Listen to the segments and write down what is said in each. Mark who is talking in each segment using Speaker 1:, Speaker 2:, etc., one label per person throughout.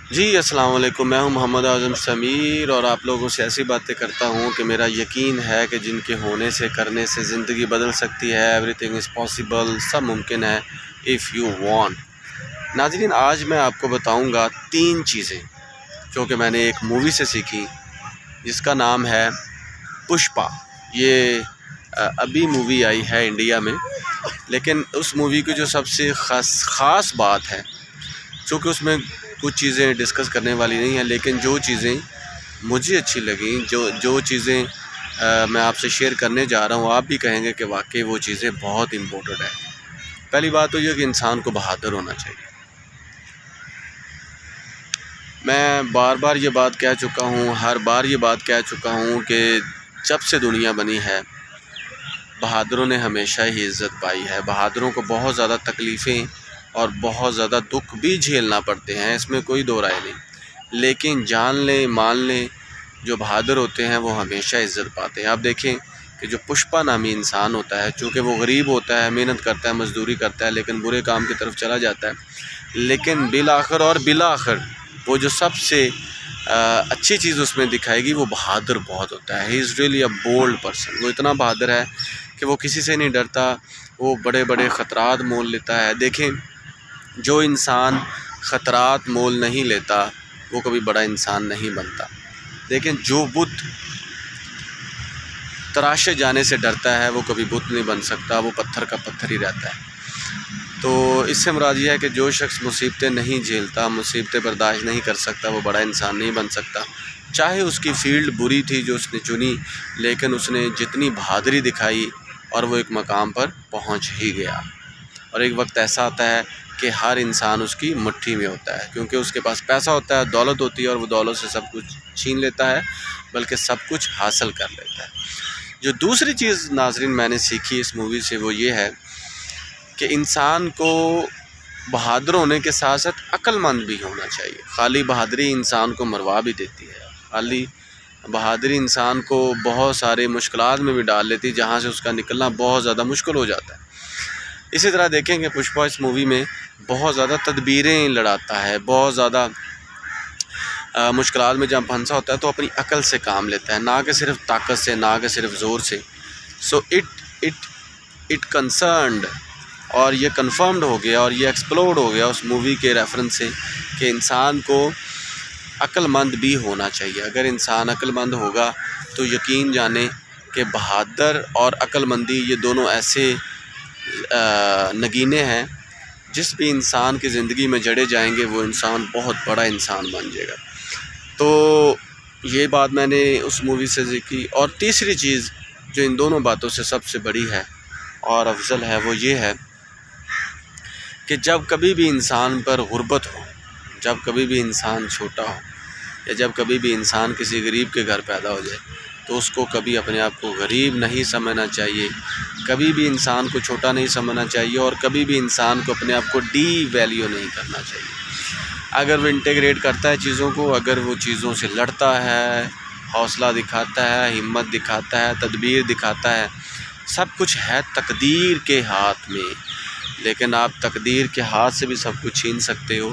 Speaker 1: جی السلام علیکم، میں ہوں محمد اعظم سمیر اور آپ لوگوں سے ایسی باتیں کرتا ہوں کہ میرا یقین ہے کہ جن کے ہونے سے کرنے سے زندگی بدل سکتی ہے۔ ایوری تھنگ از پاسبل، سب ممکن ہے اف یو وانٹ۔ ناظرین، آج میں آپ کو بتاؤں گا 3 چیزیں جو کہ میں نے ایک مووی سے سیکھی جس کا نام ہے پشپا۔ یہ ابھی مووی آئی ہے انڈیا میں، لیکن اس مووی کی جو سب سے خاص بات ہے، چونکہ اس میں کچھ چیزیں ڈسکس کرنے والی نہیں ہیں، لیکن جو چیزیں مجھے اچھی لگیں، جو چیزیں میں آپ سے شیئر کرنے جا رہا ہوں، آپ بھی کہیں گے کہ واقعی وہ چیزیں بہت امپورٹنٹ ہیں۔ پہلی بات تو یہ کہ انسان کو بہادر ہونا چاہیے۔ میں بار بار یہ بات کہہ چکا ہوں، ہر بار یہ بات کہہ چکا ہوں کہ جب سے دنیا بنی ہے بہادروں نے ہمیشہ ہی عزت پائی ہے۔ بہادروں کو بہت زیادہ تکلیفیں اور بہت زیادہ دکھ بھی جھیلنا پڑتے ہیں، اس میں کوئی دو رائے نہیں، لیکن جان لیں مان لیں جو بہادر ہوتے ہیں وہ ہمیشہ عزت پاتے ہیں۔ آپ دیکھیں کہ جو پشپا نامی انسان ہوتا ہے، چونکہ وہ غریب ہوتا ہے، محنت کرتا ہے، مزدوری کرتا ہے، لیکن برے کام کی طرف چلا جاتا ہے، لیکن بالآخر وہ جو سب سے اچھی چیز اس میں دکھائے گی، وہ بہادر بہت ہوتا ہے۔ He is really a bold person. وہ اتنا بہادر ہے کہ وہ کسی سے نہیں ڈرتا، وہ بڑے بڑے خطرات مول لیتا ہے۔ دیکھیں، جو انسان خطرات مول نہیں لیتا وہ کبھی بڑا انسان نہیں بنتا۔ دیکھیں، جو بت تراشے جانے سے ڈرتا ہے وہ کبھی بت نہیں بن سکتا، وہ پتھر کا پتھر ہی رہتا ہے۔ تو اس سے مراد یہ ہے کہ جو شخص مصیبتیں نہیں جھیلتا، مصیبتیں برداشت نہیں کر سکتا، وہ بڑا انسان نہیں بن سکتا۔ چاہے اس کی فیلڈ بری تھی جو اس نے چنی، لیکن اس نے جتنی بہادری دکھائی اور وہ ایک مقام پر پہنچ ہی گیا۔ اور ایک وقت ایسا آتا ہے کہ ہر انسان اس کی مٹھی میں ہوتا ہے، کیونکہ اس کے پاس پیسہ ہوتا ہے، دولت ہوتی ہے، اور وہ دولت سے سب کچھ چھین لیتا ہے، بلکہ سب کچھ حاصل کر لیتا ہے۔ جو دوسری چیز ناظرین میں نے سیکھی اس مووی سے، وہ یہ ہے کہ انسان کو بہادر ہونے کے ساتھ ساتھ عقل مند بھی ہونا چاہیے۔ خالی بہادری انسان کو مروا بھی دیتی ہے، خالی بہادری انسان کو بہت سارے مشکلات میں بھی ڈال لیتی ہے، جہاں سے اس کا نکلنا بہت زیادہ مشکل ہو جاتا ہے۔ اسی طرح دیکھیں کہ پشپا اس مووی میں بہت زیادہ تدبیریں لڑاتا ہے، بہت زیادہ مشکلات میں جب پھنسا ہوتا ہے تو اپنی عقل سے کام لیتا ہے، نہ کہ صرف طاقت سے، نہ کہ صرف زور سے۔ سو اٹ کنسرنڈ، اور یہ کنفرمڈ ہو گیا اور یہ ایکسپلوڈ ہو گیا اس مووی کے ریفرنس سے کہ انسان کو عقل مند بھی ہونا چاہیے۔ اگر انسان عقل مند ہوگا تو یقین جانیں کہ بہادر اور عقل مندی یہ دونوں ایسے نگینے ہیں، جس بھی انسان کی زندگی میں جڑے جائیں گے وہ انسان بہت بڑا انسان بن جائے گا۔ تو یہ بات میں نے اس مووی سے سیکھی۔ اور تیسری چیز جو ان دونوں باتوں سے سب سے بڑی ہے اور افضل ہے، وہ یہ ہے کہ جب کبھی بھی انسان پر غربت ہو، جب کبھی بھی انسان چھوٹا ہو، یا جب کبھی بھی انسان کسی غریب کے گھر پیدا ہو جائے، تو اس کو کبھی اپنے آپ کو غریب نہیں سمجھنا چاہیے، کبھی بھی انسان کو چھوٹا نہیں سمجھنا چاہیے، اور کبھی بھی انسان کو اپنے آپ کو ڈی ویلیو نہیں کرنا چاہیے۔ اگر وہ انٹیگریٹ کرتا ہے چیزوں کو، اگر وہ چیزوں سے لڑتا ہے، حوصلہ دکھاتا ہے، ہمت دکھاتا ہے، تدبیر دکھاتا ہے، سب کچھ ہے تقدیر کے ہاتھ میں، لیکن آپ تقدیر کے ہاتھ سے بھی سب کچھ چھین سکتے ہو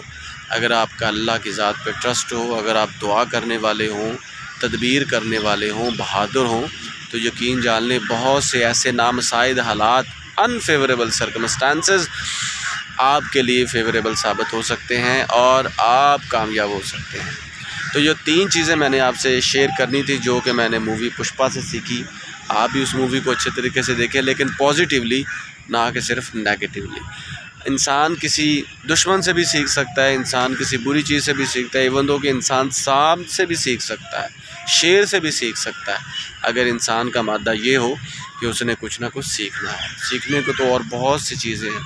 Speaker 1: اگر آپ کا اللہ کی ذات پہ ٹرسٹ ہو، اگر آپ دعا کرنے والے ہوں، تدبیر کرنے والے ہوں، بہادر ہوں، تو یقین جان لیں بہت سے ایسے نامساعد حالات، انفیوریبل سرکمسٹانسز آپ کے لیے فیوریبل ثابت ہو سکتے ہیں اور آپ کامیاب ہو سکتے ہیں۔ تو یہ 3 چیزیں میں نے آپ سے شیئر کرنی تھی جو کہ میں نے مووی پشپا سے سیکھی۔ آپ بھی اس مووی کو اچھے طریقے سے دیکھیں، لیکن پازیٹیولی، نہ کہ صرف نیگیٹیولی۔ انسان کسی دشمن سے بھی سیکھ سکتا ہے، انسان کسی بری چیز سے بھی سیکھتا ہے، ایون دو کہ انسان سانپ سے بھی سیکھ سکتا ہے، شیر سے بھی سیکھ سکتا ہے، اگر انسان کا مادہ یہ ہو کہ اس نے کچھ نہ کچھ سیکھنا ہے۔ سیکھنے کو تو اور بہت سی چیزیں ہیں،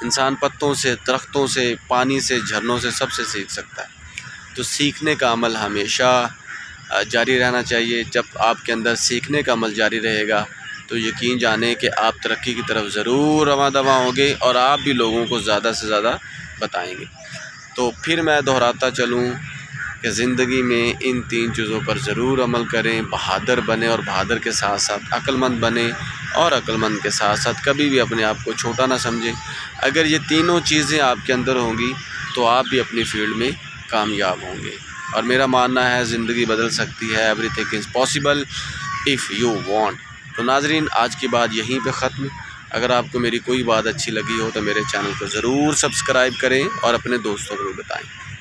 Speaker 1: انسان پتوں سے، درختوں سے، پانی سے، جھرنوں سے، سب سے سیکھ سکتا ہے۔ تو سیکھنے کا عمل ہمیشہ جاری رہنا چاہیے۔ جب آپ کے اندر سیکھنے کا عمل جاری رہے گا تو یقین جانیں کہ آپ ترقی کی طرف ضرور رواں دواں ہوں گے، اور آپ بھی لوگوں کو زیادہ سے زیادہ بتائیں گے۔ تو پھر میں دہراتا چلوں کہ زندگی میں ان 3 چیزوں پر ضرور عمل کریں، بہادر بنیں اور بہادر کے ساتھ ساتھ عقل مند بنیں، اور عقل مند کے ساتھ ساتھ کبھی بھی اپنے آپ کو چھوٹا نہ سمجھیں۔ اگر یہ تینوں چیزیں آپ کے اندر ہوں گی تو آپ بھی اپنی فیلڈ میں کامیاب ہوں گے. اور میرا ماننا ہے زندگی بدل سکتی ہے. Every thing is possible if you want. تو ناظرین آج کی بات یہیں پہ ختم. اگر آپ کو میری کوئی بات اچھی لگی ہو تو میرے چینل کو ضرور سبسکرائب کریں اور اپنے دوستوں کو بھی بتائیں.